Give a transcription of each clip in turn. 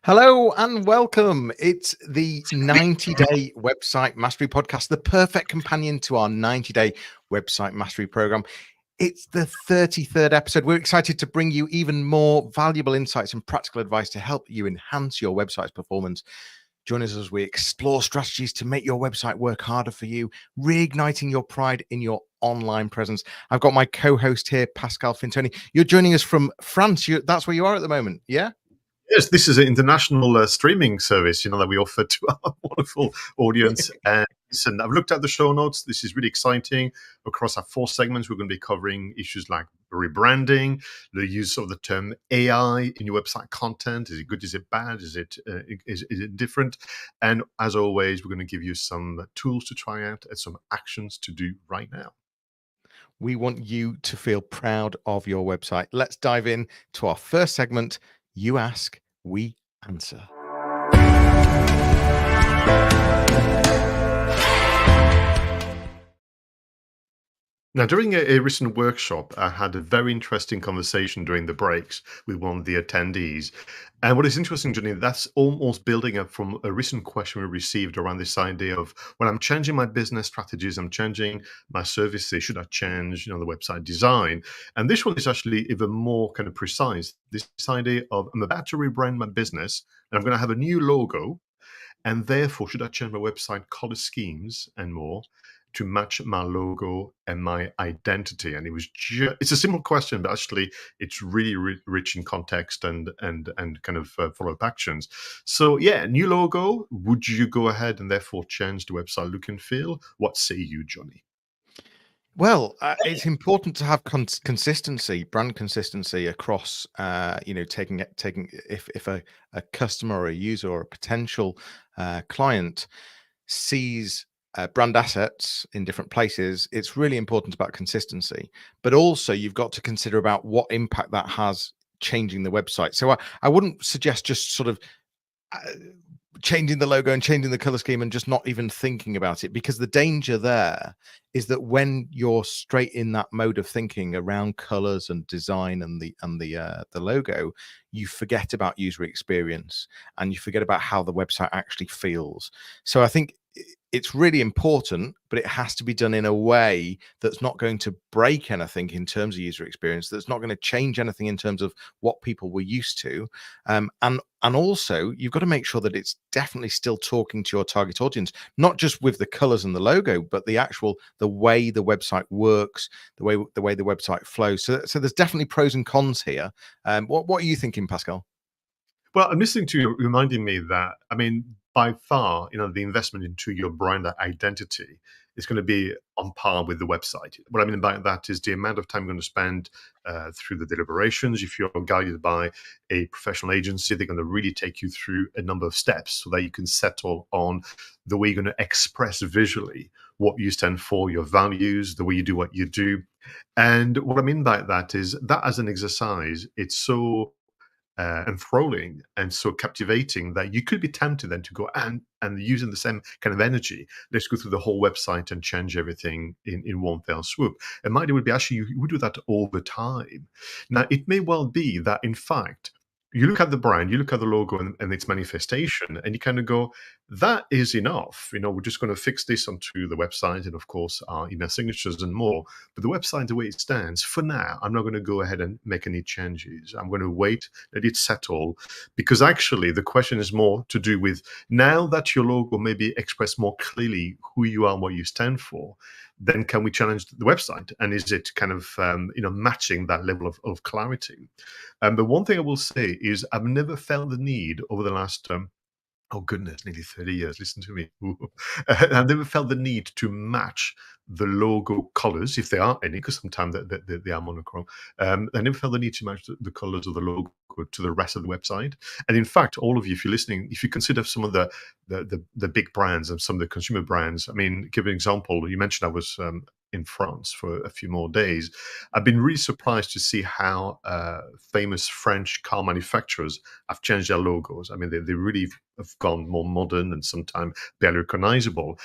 Hello and welcome. It's the 90-day website mastery podcast, the perfect companion to our 90-day website mastery program. It's the 33rd episode. We're excited to bring you even more valuable insights and practical advice to help you enhance your website's performance. Join us as we explore strategies to make your website work harder for you, reigniting your pride in your online presence. I've got my co-host here, Pascal Fintoni. You're joining us from France. That's where you are at the moment, yeah? Yes, this is an international streaming service, that we offer to our wonderful audience. And listen, I've looked at the show notes. This is really exciting. Across our 4 segments, we're going to be covering issues like rebranding, the use of the term AI in your website content. Is it good? Is it bad? Is it different? And as always, we're going to give you some tools to try out and some actions to do right now. We want you to feel proud of your website. Let's dive in to our first segment. You ask, we answer. Now, during a recent workshop, I had a very interesting conversation during the breaks with one of the attendees. And what is interesting, Jenny, that's almost building up from a recent question we received around this idea of when I'm changing my business strategies, I'm changing my services, should I change, the website design? And this one is actually even more kind of precise. This idea of I'm about to rebrand my business and I'm going to have a new logo. And therefore, should I change my website color schemes and more to match my logo and my identity? And it's a simple question, but actually it's really rich in context and kind of follow-up actions. So yeah, new logo. Would you go ahead and therefore change the website look and feel? What say you, Johnny? Well, it's important to have consistency, brand consistency across, taking if a customer or a user or a potential client sees brand assets in different places, it's really important about consistency. But also, you've got to consider about what impact that has changing the website. So I wouldn't suggest just sort of changing the logo and changing the color scheme and just not even thinking about it, because the danger there is that when you're straight in that mode of thinking around colors and design and the logo, you forget about user experience and you forget about how the website actually feels. So I think it's really important, but it has to be done in a way that's not going to break anything in terms of user experience, that's not going to change anything in terms of what people were used to. And also, you've got to make sure that it's definitely still talking to your target audience, not just with the colors and the logo, but the way the website works, the way the website flows. So there's definitely pros and cons here. What are you thinking, Pascal? Well, I'm listening to you reminding me that, I mean, by far, the investment into your brand identity is going to be on par with the website. What I mean by that is the amount of time you're going to spend through the deliberations. If you're guided by a professional agency, they're going to really take you through a number of steps so that you can settle on the way you're going to express visually what you stand for, your values, the way you do what you do. And what I mean by that is that as an exercise, it's so enthralling and so captivating that you could be tempted then to go and using the same kind of energy, let's go through the whole website and change everything in one fell swoop. And my idea would be actually you would do that all the time. Now, it may well be that in fact you look at the brand, you look at the logo and its manifestation, and you kind of go, that is enough. We're just going to fix this onto the website and, of course, our email signatures and more. But the website, the way it stands, for now, I'm not going to go ahead and make any changes. I'm going to wait, let it settle, because actually the question is more to do with now that your logo maybe express more clearly who you are and what you stand for, then can we challenge the website? And is it kind of, matching that level of clarity? But one thing I will say is I've never felt the need over the last oh goodness, nearly 30 years. Listen to me. I've never felt the need to match the logo colors, if there are any, because sometimes they are monochrome. I never felt the need to match the colors of the logo to the rest of the website. And in fact, all of you, if you're listening, if you consider some of the big brands and some of the consumer brands, I mean, give an example. You mentioned I was in France for a few more days. I've been really surprised to see how famous French car manufacturers have changed their logos. I mean, they really have gone more modern and sometimes barely recognizable.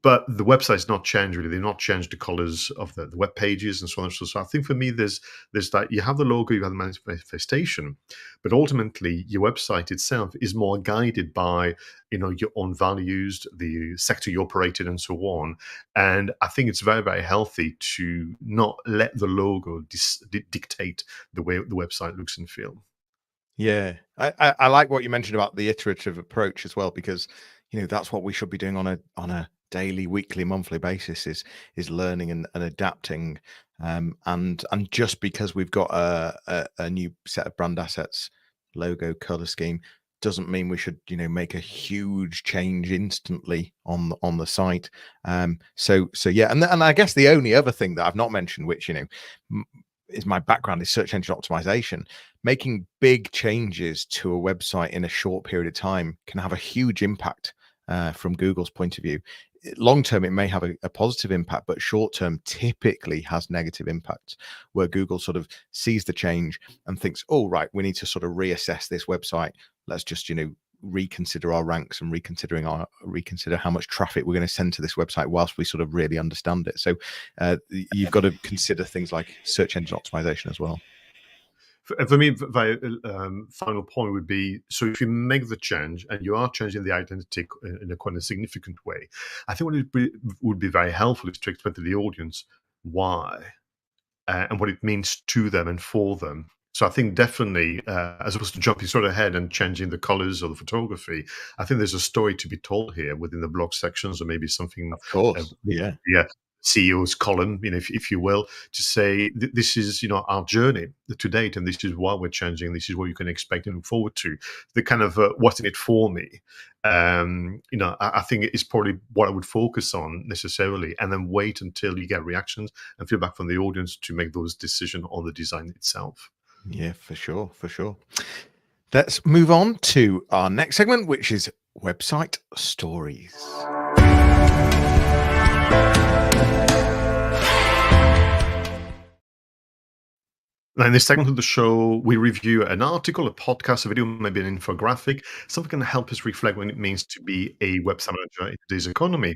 but the website's not changed really. They've not changed the colors of the web pages and so on and so. So I think for me, there's that you have the logo, you have the manifestation, but ultimately your website itself is more guided by your own values, the sector you operate in, and so on. And I think it's very very healthy to not let the logo dictate the way the website looks and feel. Yeah, I like what you mentioned about the iterative approach as well, because that's what we should be doing on a daily, weekly, monthly basis is learning and adapting. And just because we've got a new set of brand assets, logo, color scheme, doesn't mean we should make a huge change instantly on the site. So yeah, and I guess the only other thing that I've not mentioned, which m- is my background, is search engine optimization. Making big changes to a website in a short period of time can have a huge impact from Google's point of view. Long term, it may have a positive impact, but short term typically has negative impacts, where Google sort of sees the change and thinks, oh, right, we need to sort of reassess this website. Let's just, reconsider our ranks and reconsider how much traffic we're going to send to this website whilst we sort of really understand it. So you've got to consider things like search engine optimization as well. For me, the final point would be: so if you make the change and you are changing the identity in a quite a significant way, I think would be very helpful is to explain to the audience why and what it means to them and for them. So I think definitely, as opposed to jumping sort of ahead and changing the colors or the photography, I think there's a story to be told here within the blog sections, or maybe something, Of uh, course. Yeah. yeah, CEO's column, if you will, to say this is our journey to date, and this is why we're changing. This is what you can expect and look forward to. The kind of what's in it for me. I think it's probably what I would focus on necessarily, and then wait until you get reactions and feedback from the audience to make those decisions on the design itself. Yeah, for sure, for sure. Let's move on to our next segment, which is website stories. Now, in this segment of the show, we review an article, a podcast, a video, maybe an infographic, something can help us reflect what it means to be a website manager in today's economy.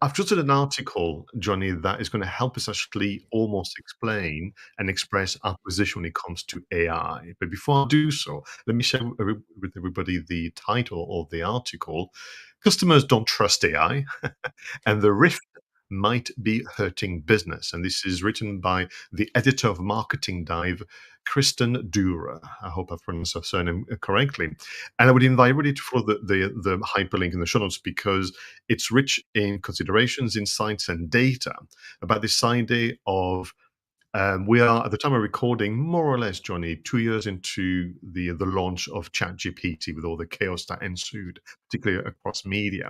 I've just read an article, Johnny, that is going to help us actually almost explain and express our position when it comes to AI. But before I do so, let me share with everybody the title of the article. Customers don't trust AI, and the rift might be hurting business. And this is written by the editor of Marketing Dive, Kristen Dura. I hope I've pronounced her surname correctly. And I would invite everybody to follow the hyperlink in the show notes because it's rich in considerations, insights, and data about this idea of we are at the time of recording, more or less, Johnny, 2 years into the launch of ChatGPT with all the chaos that ensued, particularly across media.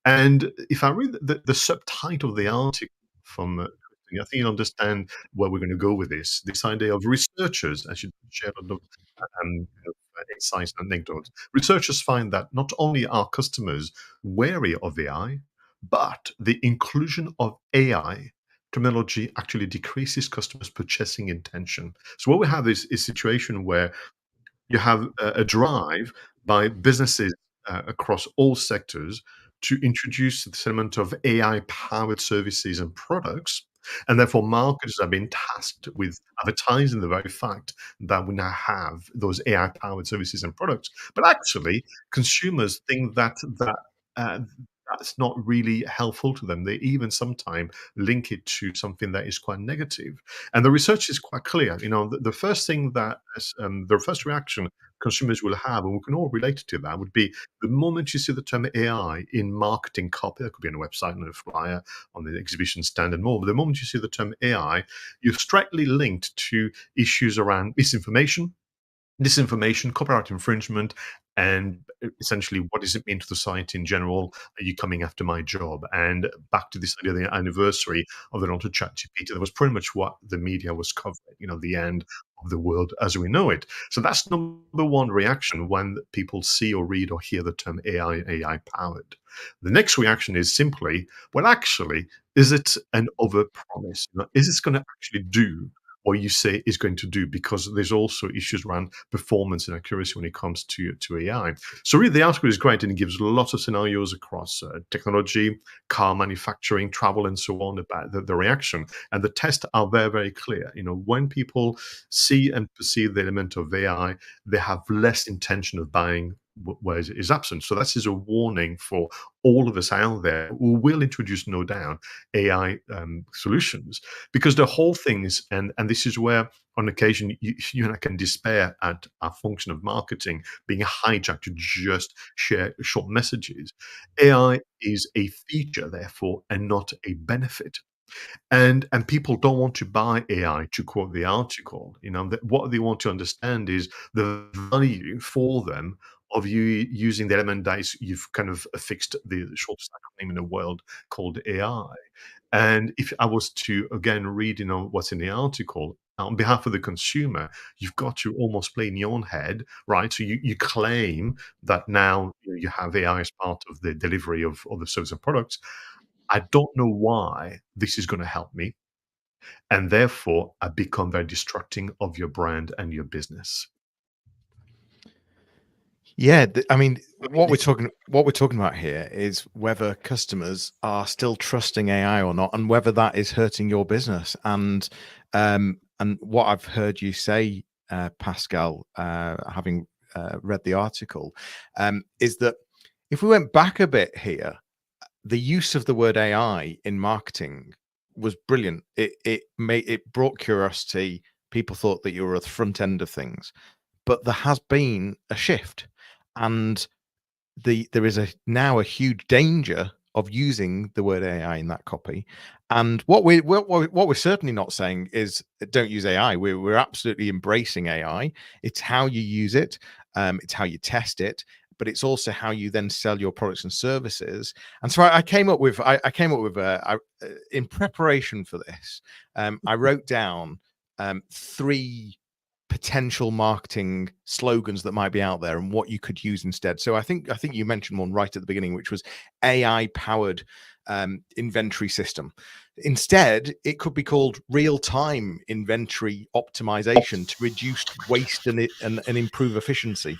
And if I read the subtitle of the article from Christine, I think you understand where we're going to go with this. This idea of researchers, as you shared a lot of insights and anecdotes. Researchers find that not only are customers wary of AI, but the inclusion of AI terminology actually decreases customers' purchasing intention. So what we have is a situation where you have a drive by businesses across all sectors to introduce this element of AI-powered services and products, and therefore marketers have been tasked with advertising the very fact that we now have those AI-powered services and products. But actually, consumers think that uh, that's not really helpful to them. They even sometimes link it to something that is quite negative. And the research is quite clear. The first thing that the first reaction consumers will have, and we can all relate to that, would be the moment you see the term AI in marketing copy, that could be on a website, on a flyer, on the exhibition stand, and more. But the moment you see the term AI, you're strictly linked to issues around misinformation, disinformation, copyright infringement, and essentially what does it mean to society in general? Are you coming after my job? And back to this idea of the anniversary of the launch of ChatGPT, that was pretty much what the media was covering, the end of the world as we know it. So that's number one reaction when people see or read or hear the term AI powered. The next reaction is simply, well, actually, is it an overpromise? Is this going to actually do what you say is going to do, because there's also issues around performance and accuracy when it comes to AI. So really, the article is great, and it gives lots of scenarios across technology, car manufacturing, travel, and so on about the reaction. And the tests are very, very clear. When people see and perceive the element of AI, they have less intention of buying where it is absent. So this is a warning for all of us out there who will introduce, no doubt, AI solutions, because the whole thing is, and this is where on occasion you and I can despair at our function of marketing being hijacked to just share short messages. AI is a feature, therefore, and not a benefit. And people don't want to buy AI, to quote the article. That what they want to understand is the value for them of you using the element that you've kind of affixed the shortest acronym in the world called AI. And if I was to again read, what's in the article, on behalf of the consumer, you've got to almost play in your own head, right? So you claim that now you have AI as part of the delivery of the service and products. I don't know why this is going to help me. And therefore, I become very distracting of your brand and your business. Yeah, I mean, what we're talking about here is whether customers are still trusting AI or not, and whether that is hurting your business. And what I've heard you say, Pascal, having read the article, is that if we went back a bit here, the use of the word AI in marketing was brilliant. It brought curiosity. People thought that you were at the front end of things, but there has been a shift, and there is now a huge danger of using the word AI in that copy. And what we're certainly not saying is don't use AI. We're absolutely embracing AI. It's how you use it, it's how you test it, but it's also how you then sell your products and services. And so I came up with in preparation for this, I wrote down three potential marketing slogans that might be out there and what you could use instead. So I think you mentioned one right at the beginning, which was AI powered inventory system. Instead, it could be called real time inventory optimization to reduce waste and improve efficiency.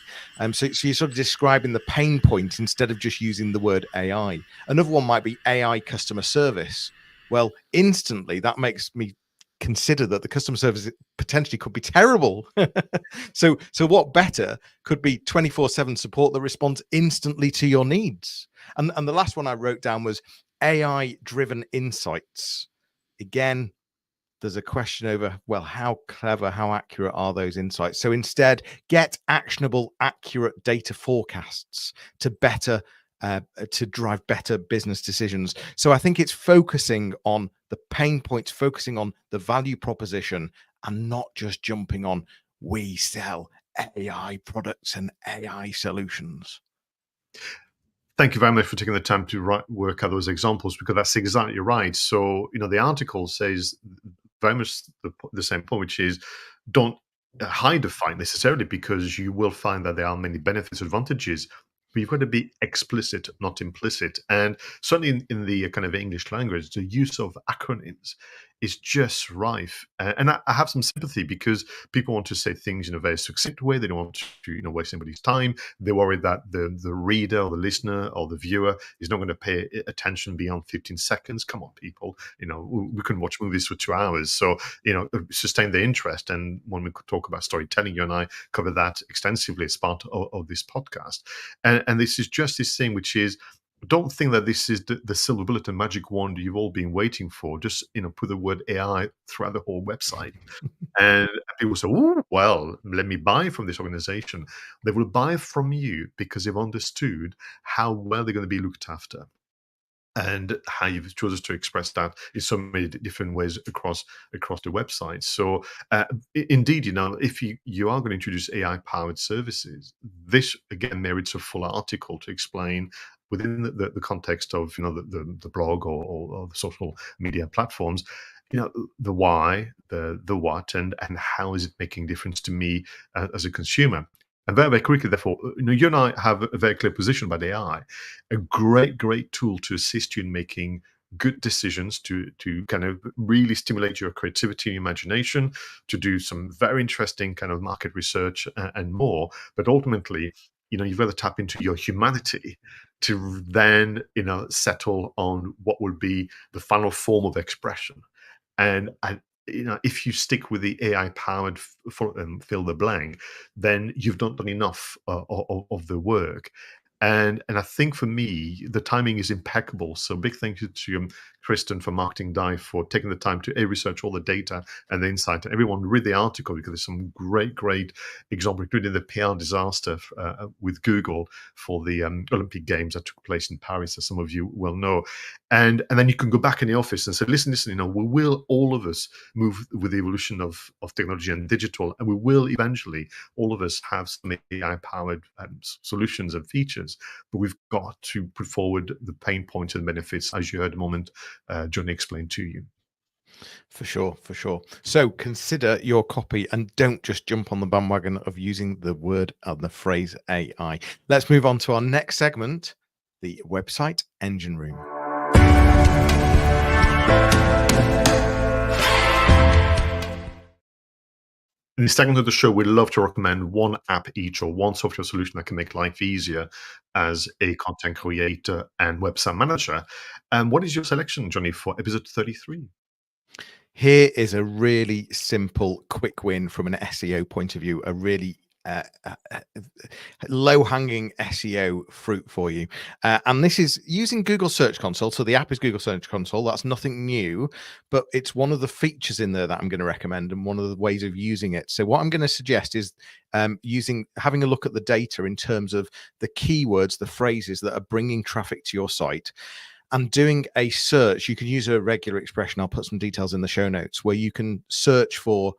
So you're sort of describing the pain point instead of just using the word AI. Another one might be AI customer service. Well, instantly that makes me consider that the customer service potentially could be terrible. So what better could be 24/7 support that responds instantly to your needs? And the last one I wrote down was AI driven insights. Again, there's a question over, well, how clever, how accurate are those insights? So instead, get actionable, accurate data forecasts to better to drive better business decisions. So I think it's focusing on the pain points, focusing on the value proposition, and not just jumping on we sell AI products and AI solutions. Thank you very much for taking the time to work out those examples, because that's exactly right. So, the article says very much the same point, which is don't hide the fight necessarily, because you will find that there are many benefits, advantages. But you've got to be explicit, not implicit. And certainly in the kind of English language, the use of acronyms is just rife. And I have some sympathy, because people want to say things in a very succinct way. They don't want to, waste anybody's time. They're worried that the reader or the listener or the viewer is not going to pay attention beyond 15 seconds. Come on, people. We can watch movies for 2 hours. So, sustain the interest. And when we talk about storytelling, you and I cover that extensively as part of this podcast. And this is just this thing, which is, don't think that this is the silver bullet and magic wand you've all been waiting for. Just, put the word AI throughout the whole website. And people say, "Oh, well, let me buy from this organization." They will buy from you because they've understood how well they're going to be looked after, and how you've chosen to express that in so many different ways across the website. So, indeed, if you are going to introduce AI powered services, this again merits a full article to explain within the context of the blog or the social media platforms, the why, the what, and how is it making difference to me as a consumer. And very, very quickly, therefore, you and I have a very clear position about AI, a great, great tool to assist you in making good decisions, to kind of really stimulate your creativity and imagination, to do some very interesting kind of market research and more. But ultimately, you've got to tap into your humanity to then, settle on what would be the final form of expression. And if you stick with the AI powered fill the blank, then you've not done enough of the work. And I think for me, the timing is impeccable. So big thank you to Kristen from Marketing Dive for taking the time to research all the data and the insight. And everyone read the article because there's some great examples, including the PR disaster with Google for the Olympic Games that took place in Paris, as some of you will know. And then you can go back in the office and say, listen, we will, all of us, move with the evolution of technology and digital, and we will eventually, all of us, have some AI-powered solutions and features. But we've got to put forward the pain points and benefits, as you heard a moment Johnny explained to you. For sure, for sure. So consider your copy and don't just jump on the bandwagon of using the word and the phrase AI. Let's move on to our next segment, the website engine room. In this segment of the show, we'd love to recommend one app each, or one software solution that can make life easier as a content creator and website manager. And what is your selection, Johnny, for episode 33? Here is a really simple, quick win from an SEO point of view, a really low-hanging SEO fruit for you. And this is using Google Search Console. So the app is Google Search Console. That's nothing new, but it's one of the features in there that I'm going to recommend and one of the ways of using it. So what I'm going to suggest is having a look at the data in terms of the keywords, the phrases that are bringing traffic to your site, and doing a search. You can use a regular expression. I'll put some details in the show notes where you can search for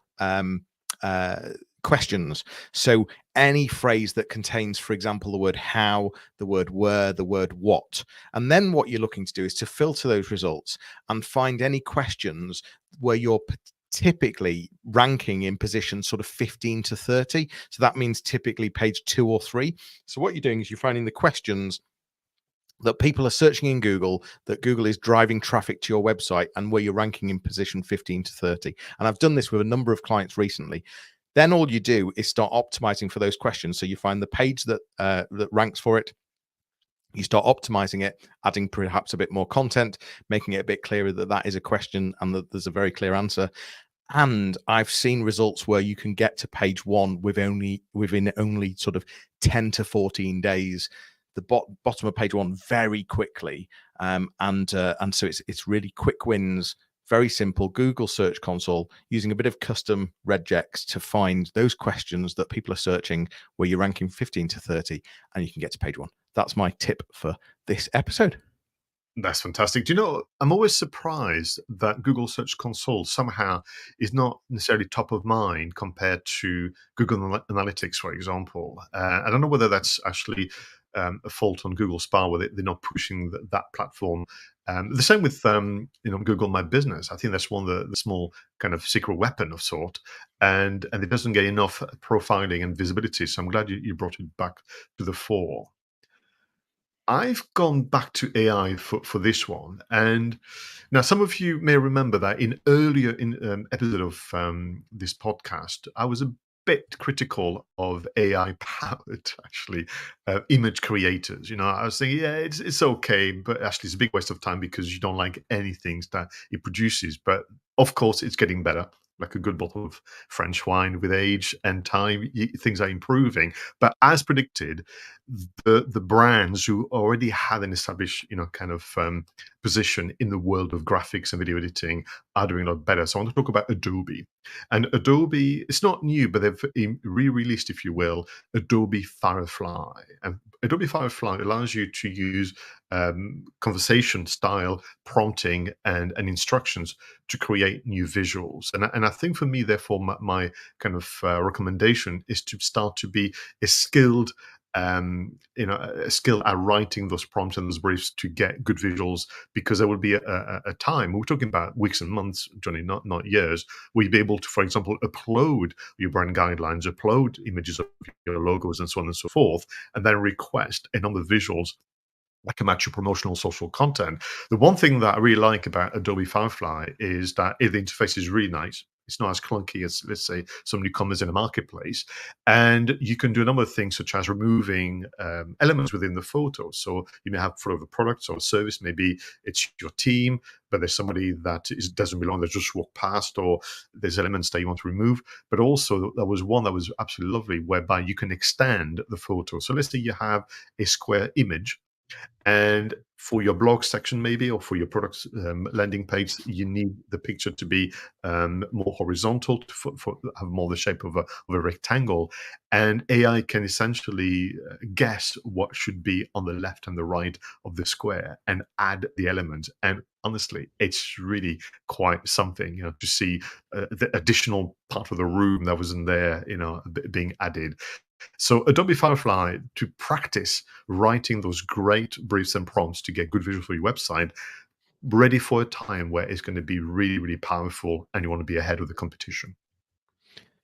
questions. So any phrase that contains, for example, the word how, the word where, the word what. And then what you're looking to do is to filter those results and find any questions where you're typically ranking in position sort of 15 to 30. So that means typically page 2 or 3. So what you're doing is you're finding the questions that people are searching in Google, that Google is driving traffic to your website, and where you're ranking in position 15 to 30. And I've done this with a number of clients recently. Then all you do is start optimizing for those questions. So you find the page that ranks for it. You start optimizing it, adding perhaps a bit more content, making it a bit clearer that that is a question and that there's a very clear answer. And I've seen results where you can get to page 1 within only sort of 10 to 14 days. The bottom of page 1 very quickly, and so it's really quick wins. Very simple Google Search Console using a bit of custom regex to find those questions that people are searching where you're ranking 15 to 30, and you can get to page 1. That's my tip for this episode. That's fantastic. Do you know, I'm always surprised that Google Search Console somehow is not necessarily top of mind compared to Google Analytics, for example. I don't know whether that's actually a fault on Google's part, where they're not pushing that platform. The same with Google My Business. I think that's one of the small kind of secret weapon of sort, and it doesn't get enough profiling and visibility. So I'm glad you brought it back to the fore. I've gone back to AI for this one, and now some of you may remember that in earlier episode of this podcast, I was a bit critical of AI powered actually image creators. I was saying, yeah, it's okay, but actually it's a big waste of time because you don't like anything that it produces. But of course, it's getting better. Like a good bottle of French wine, with age and time, things are improving. But as predicted, the brands who already had an established, kind of position in the world of graphics and video editing are doing a lot better. So I want to talk about Adobe. And Adobe, it's not new, but they've re-released, if you will, Adobe Firefly. And Adobe Firefly allows you to use conversation style prompting and instructions to create new visuals. And I think for me, therefore, my kind of recommendation is to start to be a skilled a skill at writing those prompts and those briefs to get good visuals, because there will be a time, we're talking about weeks and months, Johnny, not years, where you'll be able to, for example, upload your brand guidelines, upload images of your logos and so on and so forth, and then request a number of visuals that can match your promotional social content. The one thing that I really like about Adobe Firefly is that the interface is really nice. It's not as clunky as, let's say, some newcomers in a marketplace. And you can do a number of things, such as removing elements within the photo. So you may have sort of a product or a service, maybe it's your team, but there's somebody that doesn't belong, that just walked past, or there's elements that you want to remove. But also, there was one that was absolutely lovely, whereby you can extend the photo. So let's say you have a square image, and for your blog section, maybe, or for your product landing page, you need the picture to be more horizontal, for have more the shape of a rectangle. And AI can essentially guess what should be on the left and the right of the square and add the element. And honestly, it's really quite something, to see the additional part of the room that wasn't there, being added. So Adobe Firefly, to practice writing those great briefs and prompts to get good visuals for your website, ready for a time where it's going to be really, really powerful and you want to be ahead of the competition.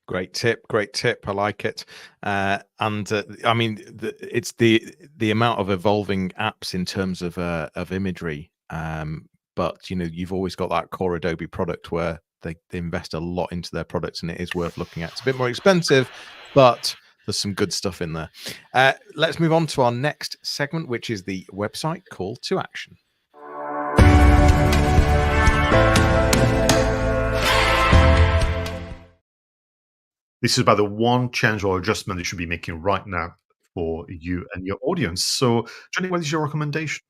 Great tip, great tip. I like it. And I mean, it's the amount of evolving apps in terms of imagery. But you've always got that core Adobe product where they invest a lot into their products, and it is worth looking at. It's a bit more expensive, but there's some good stuff in there. Let's move on to our next segment, which is the website call to action. This is about the one change or adjustment you should be making right now for you and your audience. So, Johnny, what is your recommendation?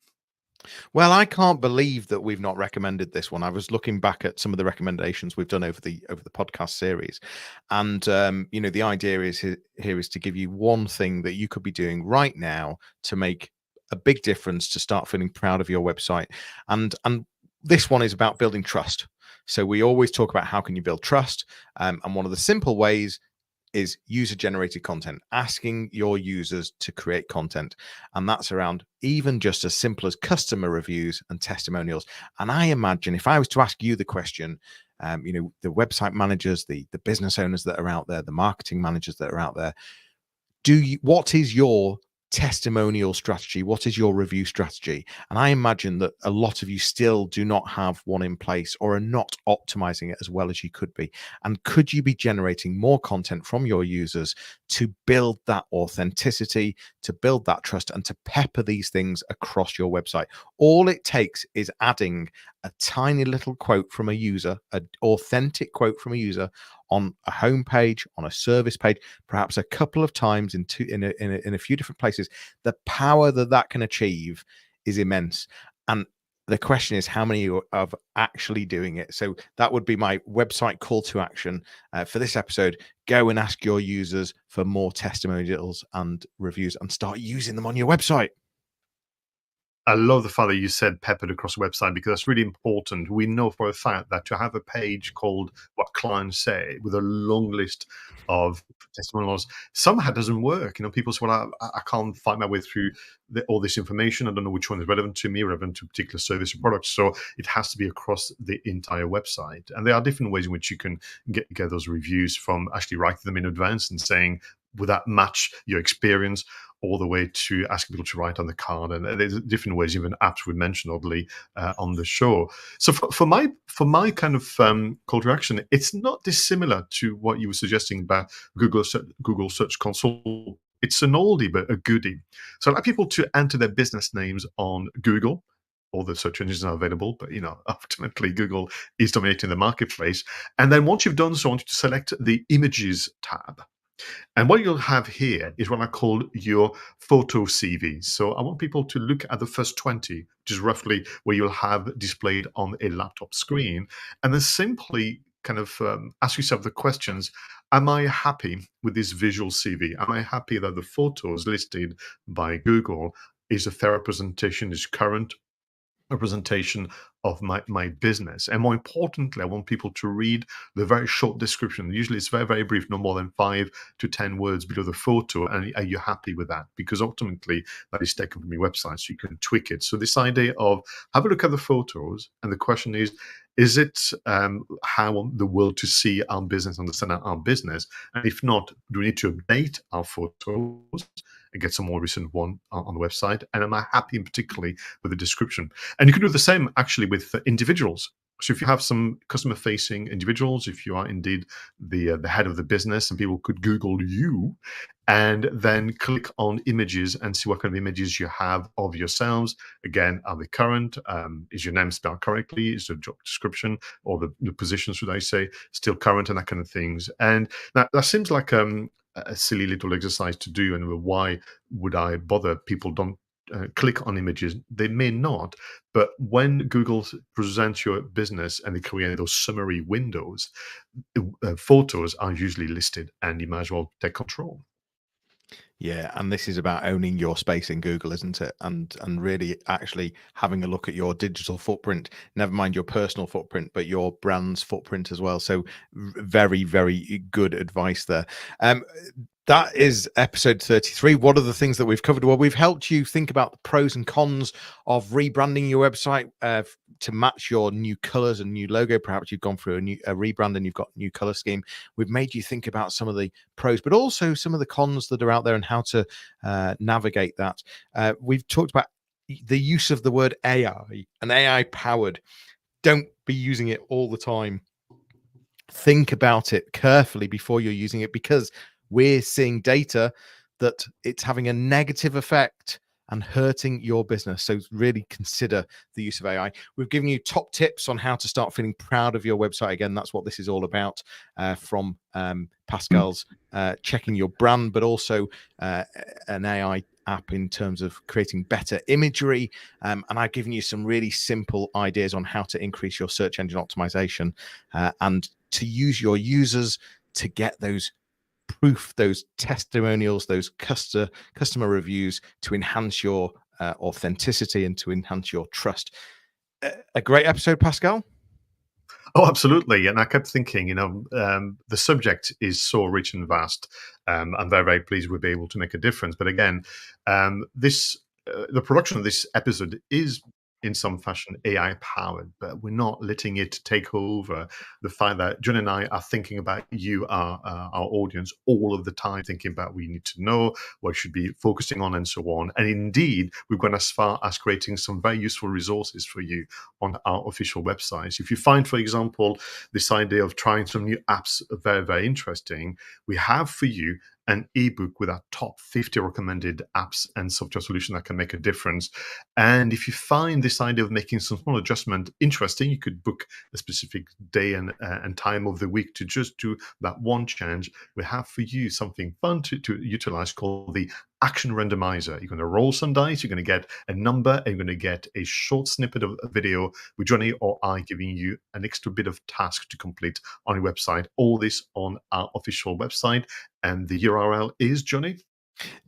Well, I can't believe that we've not recommended this one. I was looking back at some of the recommendations we've done over the podcast series, and the idea is here is to give you one thing that you could be doing right now to make a big difference, to start feeling proud of your website, and this one is about building trust. So we always talk about how can you build trust, and one of the simple ways is user generated content, asking your users to create content. And that's around even just as simple as customer reviews and testimonials. And I imagine if I was to ask you the question, the website managers, the business owners that are out there, the marketing managers that are out there, what is your testimonial strategy? What is your review strategy? And I imagine that a lot of you still do not have one in place, or are not optimizing it as well as you could be. And could you be generating more content from your users to build that authenticity, to build that trust, and to pepper these things across your website? All it takes is adding a tiny little quote from a user, an authentic quote from a user, on a homepage, on a service page, perhaps a couple of times in a few different places. The power that can achieve is immense. And the question is, how many are actually doing it? So that would be my website call to action for this episode. Go and ask your users for more testimonials and reviews, and start using them on your website. I love the fact that you said peppered across the website, because that's really important. We know for a fact that to have a page called What Clients Say with a long list of testimonials somehow doesn't work. People say, well, I can't find my way through all this information. I don't know which one is relevant to me, relevant to a particular service or product. So it has to be across the entire website. And there are different ways in which you can get those reviews, from actually writing them in advance and saying, would that match your experience, all the way to asking people to write on the card. And there's different ways, even apps we mentioned oddly on the show. So for my kind of call to action, it's not dissimilar to what you were suggesting about Google Search Console. It's an oldie but a goodie. So I like people to enter their business names on Google. All the search engines are available, but ultimately Google is dominating the marketplace. And then once you've done so, I want you to select the Images tab. And what you'll have here is what I call your photo CV. So I want people to look at the first 20, which is roughly where you'll have displayed on a laptop screen, and then simply kind of ask yourself the questions: am I happy with this visual CV? Am I happy that the photos listed by Google is a fair representation, is current representation of my business? And more importantly, I want people to read the very short description. Usually it's very, very brief, no more than 5 to 10 words below the photo. And are you happy with that? Because ultimately that is taken from your website, so you can tweak it. So this idea of have a look at the photos, and the question is it how I want the world to see our business, understand our business? And if not, do we need to update our photos? and get some more recent one on the website. And am I happy, in particularly, with the description? And you can do the same actually with individuals. So if you have some customer-facing individuals, if you are indeed the head of the business, and people could Google you, and then click on images and see what kind of images you have of yourselves. Again, are they current? Is your name spelled correctly? Is the job description or the position, should I say, still current, and that kind of things? And that seems like a silly little exercise to do. And why would I bother? People don't click on images. They may not, but when Google presents your business and they create those summary windows, photos are usually listed, and you might as well take control. Yeah, and this is about owning your space in Google, isn't it? And really actually having a look at your digital footprint, never mind your personal footprint, but your brand's footprint as well. So very, very good advice there. Um, that is episode 33. What are the things that we've covered? Well, we've helped you think about the pros and cons of rebranding your website to match your new colors and new logo. Perhaps you've gone through a rebrand and you've got a new color scheme. We've made you think about some of the pros, but also some of the cons that are out there and how to navigate that. We've talked about the use of the word AI and AI powered. Don't be using it all the time. Think about it carefully before you're using it, because we're seeing data that it's having a negative effect and hurting your business. So really consider the use of AI. We've given you top tips on how to start feeling proud of your website. Again, that's what this is all about, from Pascal's checking your brand, but also an AI app in terms of creating better imagery. And I've given you some really simple ideas on how to increase your search engine optimization and to use your users to get those proof, those testimonials, those customer reviews to enhance your authenticity and to enhance your trust. A great episode, Pascal. Oh, absolutely. And I kept thinking, the subject is so rich and vast. I'm very, very pleased we'll be able to make a difference. But again, the production of this episode is in some fashion AI powered, but we're not letting it take over the fact that John and I are thinking about you, our audience, all of the time, thinking about what we need to know, what we should be focusing on, and so on. And indeed, we've gone as far as creating some very useful resources for you on our official websites. If you find, for example, this idea of trying some new apps very, very interesting, we have for you an ebook with our top 50 recommended apps and software solutions that can make a difference. And if you find this idea of making some small adjustment interesting, you could book a specific day and time of the week to just do that one change. We have for you something fun to utilize called the action randomizer. You're going to roll some dice, you're going to get a number, and you're going to get a short snippet of a video with Johnny or I giving you an extra bit of task to complete on your website. All this on our official website. And the URL is, Johnny?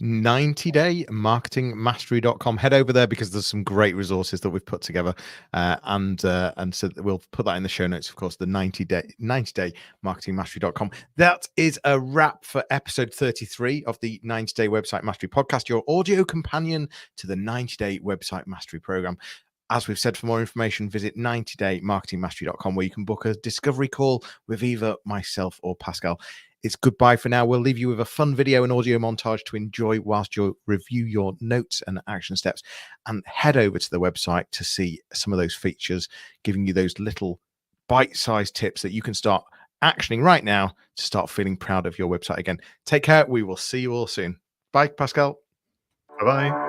90daymarketingmastery.com. Head over there because there's some great resources that we've put together, and so we'll put that in the show notes, of course. The 90daymarketingmastery.com. That is a wrap for episode 33 of the 90-day website mastery podcast, your audio companion to the 90-day website mastery program. As we've said, for more information, visit 90daymarketingmastery.com, where you can book a discovery call with either myself or Pascal. It's goodbye for now. We'll leave you with a fun video and audio montage to enjoy whilst you review your notes and action steps. And head over to the website to see some of those features, giving you those little bite-sized tips that you can start actioning right now to start feeling proud of your website again. Take care. We will see you all soon. Bye, Pascal. Bye-bye.